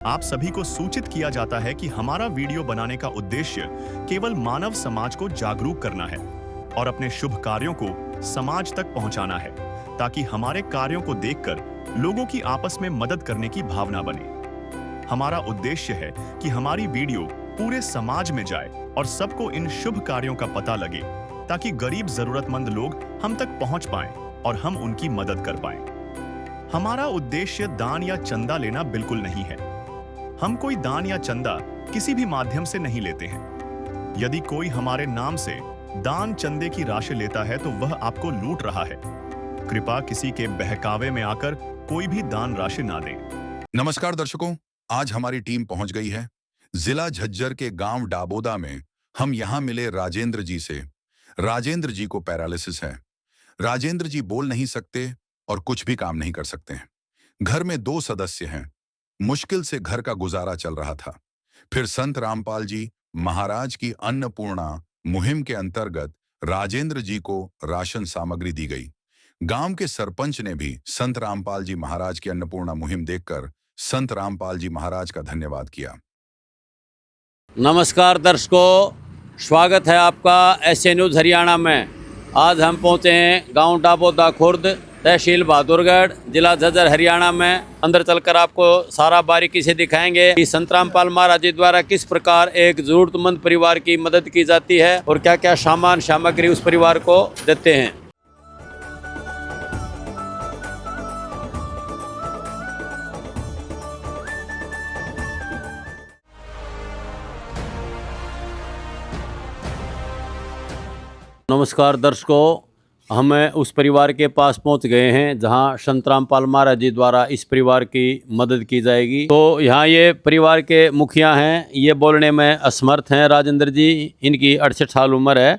आप सभी को सूचित किया जाता है कि हमारा वीडियो बनाने का उद्देश्य केवल मानव समाज को जागरूक करना है और अपने शुभ कार्यों को समाज तक पहुंचाना है, ताकि हमारे कार्यों को देखकर लोगों की आपस में मदद करने की भावना बने। हमारा उद्देश्य है कि हमारी वीडियो पूरे समाज में जाए और सबको इन शुभ कार्यों का पता लगे, ताकि गरीब जरूरतमंद लोग हम तक पहुंच पाएं और हम उनकी मदद कर पाएं। हमारा उद्देश्य दान या चंदा लेना बिल्कुल नहीं है। हम कोई दान या चंदा किसी भी माध्यम से नहीं लेते हैं। यदि कोई हमारे नाम से दान चंदे की राशि लेता है तो वह आपको लूट रहा है। कृपया किसी के बहकावे में आकर कोई भी दान राशि ना दें। नमस्कार दर्शकों, आज हमारी टीम पहुंच गई है जिला झज्जर के गांव डाबोदा में। हम यहां मिले राजेंद्र जी से। राजेंद्र जी को पैरालिसिस है। राजेंद्र जी बोल नहीं सकते और कुछ भी काम नहीं कर सकते हैं। घर में 2 सदस्य हैं। मुश्किल से घर का गुजारा चल रहा था। फिर संत रामपाल जी महाराज की अन्नपूर्णा मुहिम के अंतर्गत राजेंद्र जी को राशन सामग्री दी गई। गांव के सरपंच ने भी संत रामपाल जी महाराज की अन्नपूर्णा मुहिम देखकर संत रामपाल जी महाराज का धन्यवाद किया। नमस्कार दर्शकों, स्वागत है आपका एसए न्यूज़ हरियाणा में। आज हम पहुंचे हैं गांव डाबोदा खुर्द, तहसील बहादुरगढ़, जिला झज्जर, हरियाणा में। अंदर चलकर आपको सारा बारीकी से दिखाएंगे कि संत रामपाल महाराज जी द्वारा किस प्रकार एक जरूरतमंद परिवार की मदद की जाती है और क्या क्या सामान सामग्री उस परिवार को देते हैं। नमस्कार दर्शकों, हम उस परिवार के पास पहुंच गए हैं जहां संत रामपाल महाराज जी द्वारा इस परिवार की मदद की जाएगी। तो यहां ये परिवार के मुखिया हैं, ये बोलने में असमर्थ हैं। राजेंद्र जी, इनकी 68 साल उम्र है।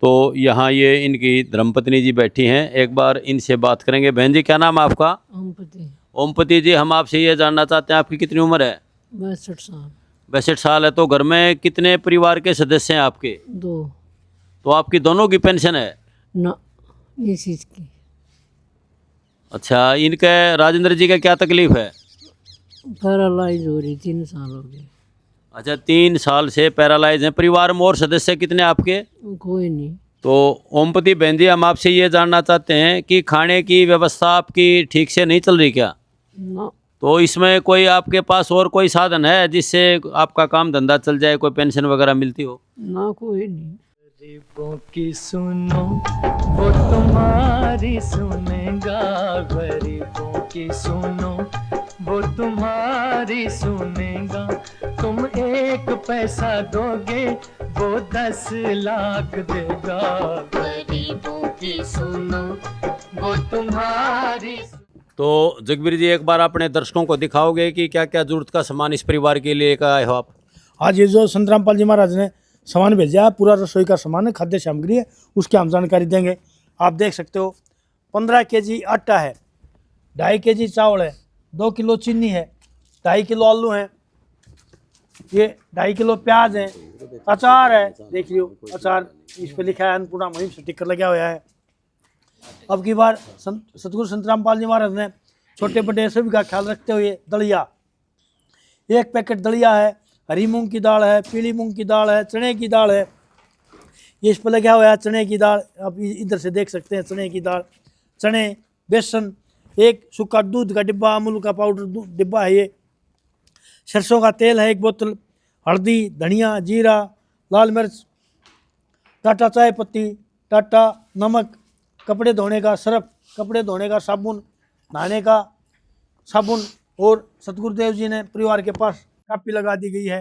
तो यहां ये इनकी धर्मपत्नी जी बैठी हैं, एक बार इनसे बात करेंगे। बहन जी, क्या नाम है आपका? ओमपति। ओमपति जी, हम आपसे ये जानना चाहते हैं आपकी कितनी उम्र है? 62 साल। 62 साल है। तो घर में कितने परिवार के सदस्य हैं आपके? 2। तो आपकी दोनों की पेंशन है? ना, ये चीज़ की अच्छा, इनके राजेंद्र जी का क्या तकलीफ है? पैरालाइज हो रही, 3 साल हो गए। अच्छा, 3 साल से पैरालाइज हैं। परिवार में और सदस्य कितने आपके? कोई नहीं। तो ओमपति बहन जी, हम आपसे ये जानना चाहते हैं कि खाने की व्यवस्था आपकी ठीक से नहीं चल रही क्या? ना। तो इसमें कोई आपके पास और कोई साधन है जिससे आपका काम धंधा चल जाए, कोई पेंशन वगैरह मिलती हो? ना, कोई नहीं। गरीबों की सुनो, वो तुम्हारी सुनेगा। गरीबों की सुनो, वो तुम्हारी सुनेगा। तुम 1 पैसा दोगे, वो 10 लाख देगा। गरीबों की सुनो, वो तुम्हारी। तो जगबीर जी, एक बार अपने दर्शकों को दिखाओगे कि क्या क्या जरूरत का सामान इस परिवार के लिए का आए हो आप? आज ये जो संत रामपाल जी महाराज ने सामान भेजा है, पूरा रसोई का सामान है, खाद्य सामग्री है, उसकी हम जानकारी देंगे। आप देख सकते हो 15 केजी आटा है, 2.5 केजी चावल है, 2 किलो चीनी है, 2.5 किलो आलू है, ये 2.5 किलो प्याज है, अचार है, देख लियो अचार, इस पे लिखा है अन्नपूर्णा मुहिम, स्टिकर लगा हुआ है। अब की बार सतगुरु संत रामपाल जी महाराज ने छोटे बड़े सभी का ख्याल रखते हुए दलिया, 1 पैकेट दलिया है, हरी मूंग की दाल है, पीली मूंग की दाल है, चने की दाल है, ये इस पर लगा हुआ है चने की दाल। आप इधर से देख सकते हैं चने की दाल, चने, बेसन, 1 सूखा दूध का डिब्बा, अमूल का पाउडर डिब्बा है, ये सरसों का तेल है 1 बोतल, हल्दी, धनिया, जीरा, लाल मिर्च, टाटा चाय पत्ती, टाटा नमक, कपड़े धोने का सर्फ, कपड़े धोने का साबुन, नहाने का साबुन। और सतगुरुदेव जी ने परिवार के पास कापी लगा दी गई है।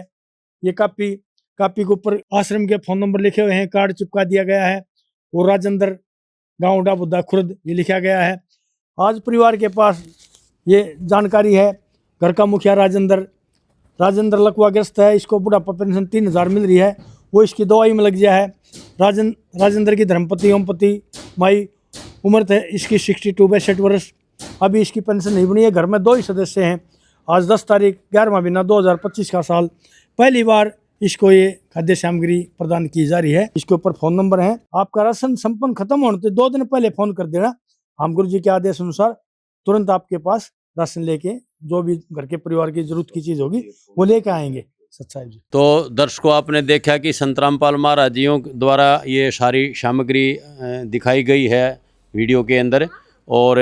ये कापी के ऊपर आश्रम के फ़ोन नंबर लिखे हुए हैं, कार्ड चिपका दिया गया है और राजेंद्र गांव डाबोदा खुर्द ये लिखा गया है। आज परिवार के पास ये जानकारी है। घर का मुखिया राजेंद्र लकवाग्रस्त है, इसको बुढ़ापा पेंशन 3000 मिल रही है, वो इसकी दवाई में लग गया है। राजेंद्र की धर्मपति ओमपति माई उम्र थे इसकी 62 वर्ष, अभी इसकी पेंशन नहीं बनी है। घर में 2 ही सदस्य हैं। आज 10 तारीख 11वां महीना 2025 का साल पहली बार इसको ये खाद्य सामग्री प्रदान की जा रही है। इसके ऊपर फ़ोन नंबर है। आपका राशन संपन्न खत्म होने से 2 दिन पहले फ़ोन कर देना। हम गुरु जी के आदेश अनुसार तुरंत आपके पास राशन लेके जो भी घर के परिवार की जरूरत की चीज होगी वो लेके आएंगे सत साहिब जी। तो दर्शकों, आपने देखा कि संतरामपाल महाराज जियों द्वारा ये सारी सामग्री दिखाई गई है वीडियो के अंदर। और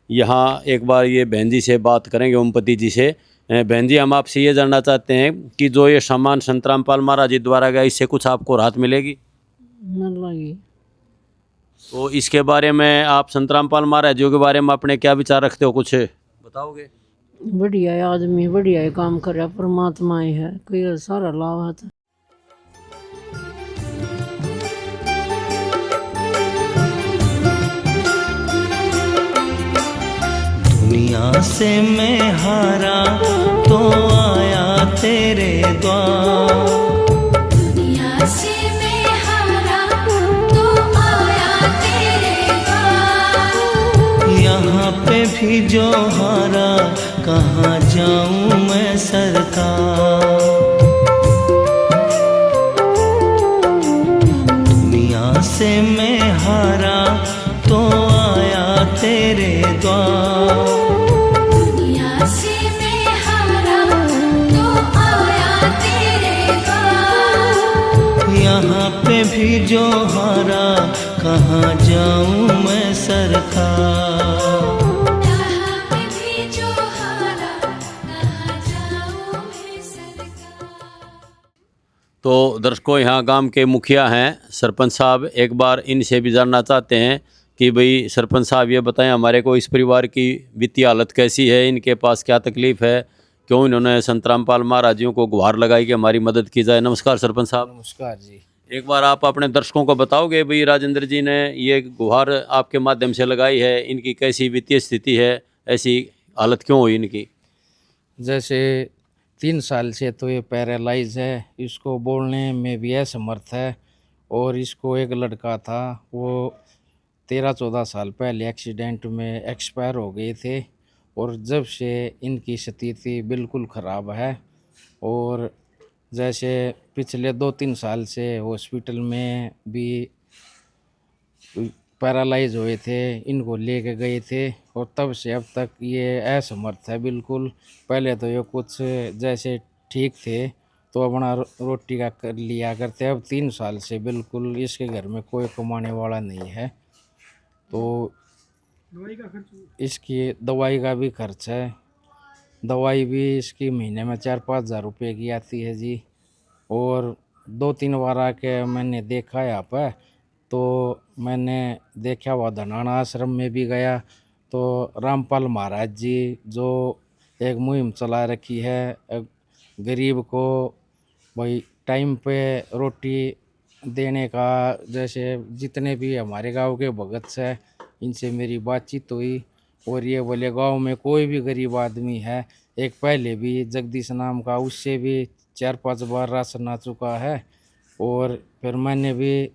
यहाँ एक बार ये बहन जी से बात करेंगे, ओमपति जी से। बहन जी, हम आपसे ये जानना चाहते हैं कि जो ये सामान संतरामपाल महाराज जी द्वारा गया, इससे कुछ आपको राहत मिलेगी? न लगी। तो इसके बारे में आप संतरामपाल महाराज जी के बारे में अपने क्या विचार रखते हो, कुछ बताओगे? बढ़िया है आदमी, बढ़िया है काम कर रहा, परमात्मा ही है, कोई सारा लाभ है। दुनिया से मैं हारा तो आया तेरे द्वार, दुनिया से मैं हारा तो आया तेरे द्वार, यहाँ पे भी जो हारा कहाँ जाऊँ मैं सरकार। दुनिया से मैं हारा तो आया तेरे द्वार, दुनिया से मैं हारा तो आया तेरे द्वार, यहाँ पे भी जो हारा कहाँ जाऊँ मैं सरकार। यहाँ पे भी जो हारा कहाँ जाऊँ मैं सरकार। तो दर्शकों, यहाँ गांव के मुखिया हैं सरपंच साहब, एक बार इनसे भी जानना चाहते हैं कि भाई सरपंच साहब ये बताएं हमारे को इस परिवार की वित्तीय हालत कैसी है, इनके पास क्या तकलीफ़ है, क्यों इन्होंने संतरामपाल महाराज जी को गुहार लगाई कि हमारी मदद की जाए। नमस्कार सरपंच साहब। नमस्कार जी। एक बार आप अपने दर्शकों को बताओगे भाई राजेंद्र जी ने ये गुहार आपके माध्यम से लगाई है, इनकी कैसी वित्तीय स्थिति है, ऐसी हालत क्यों हुई इनकी? जैसे 3 साल से तो ये पैरालाइज है, इसको बोलने में भी असमर्थ है। और इसको एक लड़का था, वो 13-14 साल पहले एक्सीडेंट में एक्सपायर हो गए थे। और जब से इनकी स्थिति बिल्कुल ख़राब है। और जैसे पिछले 2-3 साल से हॉस्पिटल में भी पैरालाइज हुए थे, इनको लेके गए थे और तब से अब तक ये असमर्थ है बिल्कुल। पहले तो ये कुछ जैसे ठीक थे तो अपना रोटी का कर लिया करते, अब 3 साल से बिल्कुल इसके घर में कोई कमाने वाला नहीं है। तो इसकी दवाई का भी खर्च है, दवाई भी इसकी महीने में 4-5 हज़ार रुपये की आती है जी। और 2-3 बार आके मैंने देखा यहाँ पर, तो मैंने देखा वह धनाना आश्रम में भी गया, तो रामपाल महाराज जी जो एक मुहिम चला रखी है गरीब को भाई टाइम पे रोटी देने का, जैसे जितने भी हमारे गांव के भगत है इनसे मेरी बातचीत हुई और ये बोले गांव में कोई भी गरीब आदमी है, एक पहले भी जगदीश नाम का, उससे भी 4-5 बार राशन आ चुका है। और फिर मैंने भी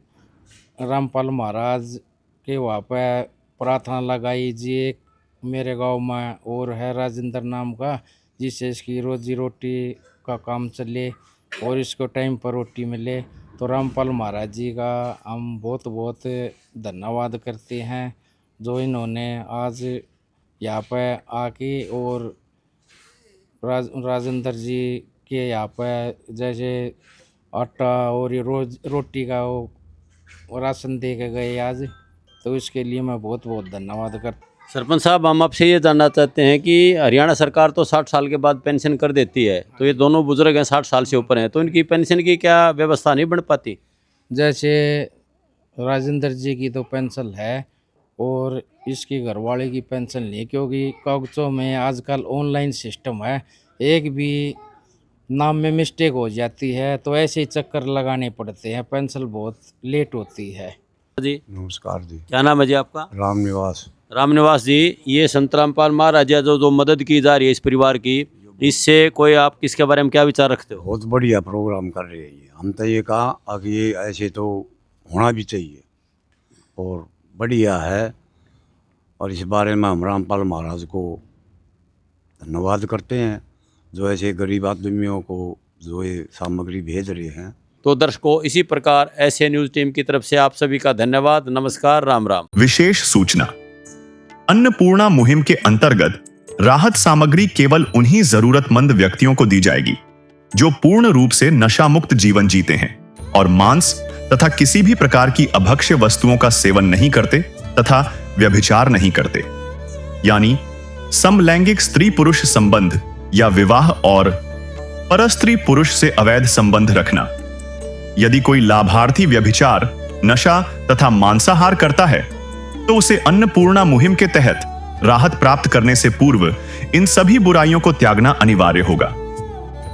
रामपाल महाराज के वहाँ पर प्रार्थना लगाई जी, एक मेरे गांव में और है राजेंद्र नाम का, जिससे इसकी रोजी रोटी का काम चले और इसको टाइम पर रोटी मिले। तो रामपाल महाराज जी का हम बहुत बहुत धन्यवाद करते हैं, जो इन्होंने आज यहाँ पर आके और राजेंद्र जी के यहाँ पर जैसे आटा और ये रोज रोटी का वो राशन दे के गए आज, तो इसके लिए मैं बहुत बहुत धन्यवाद करता। सरपंच साहब, हम आपसे ये जानना चाहते हैं कि हरियाणा सरकार तो 60 साल के बाद पेंशन कर देती है, तो ये दोनों बुजुर्ग हैं 60 साल से ऊपर हैं, तो इनकी पेंशन की क्या व्यवस्था नहीं बन पाती? जैसे राजेंद्र जी की तो पेंशन है और इसकी घरवाले की पेंशन नहीं, क्योंकि कागजों में आजकल ऑनलाइन सिस्टम है, एक भी नाम में मिस्टेक हो जाती है तो ऐसे ही चक्कर लगाने पड़ते हैं, पेंशन बहुत लेट होती है जी। नमस्कार जी। क्या नाम है जी आपका? रामनिवास। रामनिवास जी, ये संतरामपाल महाराज जो मदद की जा रही है इस परिवार की, इससे कोई आप किसके बारे में क्या विचार रखते हो? बहुत बढ़िया प्रोग्राम कर रहे हैं ये। हम तो ये कहा कि ये ऐसे तो होना भी चाहिए और बढ़िया है, और इस बारे में हम रामपाल महाराज को धन्यवाद करते हैं जो ऐसे गरीब आदमियों को जो ये सामग्री भेज रहे हैं। तो दर्शकों, इसी प्रकार ऐसे न्यूज़ टीम की तरफ से आप सभी का धन्यवाद। नमस्कार, राम राम। विशेष सूचना, अन्नपूर्णा मुहिम के अंतर्गत राहत सामग्री केवल उन्हीं जरूरतमंद व्यक्तियों को दी जाएगी जो पूर्ण रूप से नशा मुक्त जीवन जीते हैं और मांस तथा किसी भी प्रकार की अभक्ष्य वस्तुओं का सेवन नहीं करते तथा व्यभिचार नहीं करते, यानी समलैंगिक स्त्री पुरुष संबंध या विवाह और परस्त्री पुरुष से अवैध संबंध रखना। यदि कोई लाभार्थी व्यभिचार, नशा तथा मांसाहार करता है तो उसे अन्नपूर्णा मुहिम के तहत राहत प्राप्त करने से पूर्व इन सभी बुराइयों को त्यागना अनिवार्य होगा।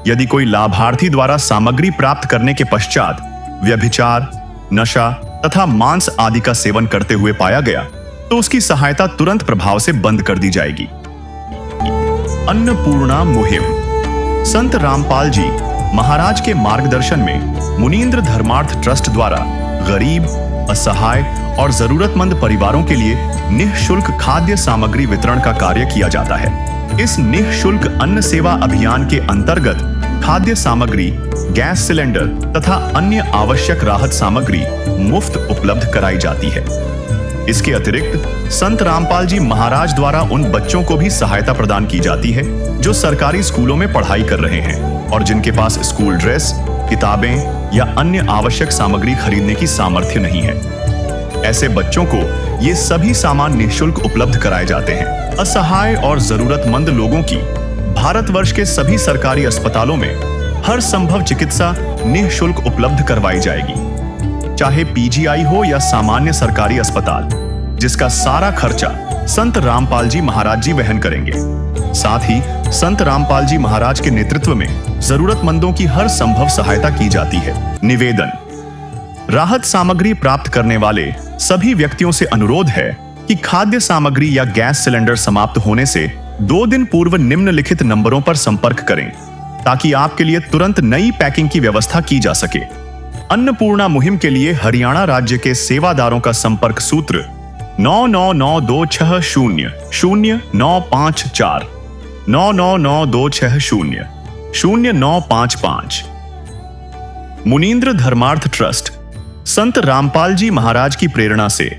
यदि कोई लाभार्थी द्वारा सामग्री प्राप्त करने के पश्चात व्यभिचार, नशा तथा मांस आदि का सेवन करते हुए पाया गया तो उसकी सहायता तुरंत प्रभाव से बंद कर दी जाएगी। अन्नपूर्णा मुहिम। संत रामपाल जी महाराज के मार्गदर्शन में मुनींद्र धर्मार्थ ट्रस्ट द्वारा गरीब, असहाय और जरूरतमंद परिवारों के लिए निःशुल्क खाद्य सामग्री वितरण का कार्य किया जाता है। इस निःशुल्क अन्न सेवा अभियान के अंतर्गत खाद्य सामग्री, गैस सिलेंडर तथा अन्य आवश्यक राहत सामग्री मुफ्त उपलब्ध कराई जाती है। इसके अतिरिक्त संत रामपाल जी महाराज द्वारा उन बच्चों को भी सहायता प्रदान की जाती है जो सरकारी स्कूलों में पढ़ाई कर रहे हैं और जिनके पास स्कूल ड्रेस, किताबें या अन्य आवश्यक सामग्री खरीदने की सामर्थ्य नहीं है। ऐसे बच्चों को ये सभी सामान निःशुल्क उपलब्ध कराए जाते हैं। असहाय और जरूरतमंद लोगों की भारतवर्ष के सभी सरकारी अस्पतालों में हर संभव चिकित्सा निःशुल्क उपलब्ध करवाई जाएगी, चाहे पीजीआई हो या सामान्य सरकारी अस्पताल, जिसका सारा खर्चा संत रामपाल जी महाराज जी वहन करेंगे। साथ ही संत रामपाल जी महाराज के नेतृत्व में जरूरतमंदों की हर संभव सहायता की जाती है। निवेदन। राहत सामग्री प्राप्त करने वाले सभी व्यक्तियों से अनुरोध है कि खाद्य सामग्री या गैस सिलेंडर समाप्त होने से 2 दिन पूर्व निम्नलिखित नंबरों पर संपर्क करें ताकि आपके लिए तुरंत नई पैकिंग की व्यवस्था की जा सके। अन्नपूर्णा मुहिम के लिए हरियाणा राज्य के सेवादारों का संपर्क सूत्र 9992600954 9992600955। मुनींद्र धर्मार्थ ट्रस्ट संत रामपाल जी महाराज की प्रेरणा से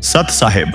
सत साहिब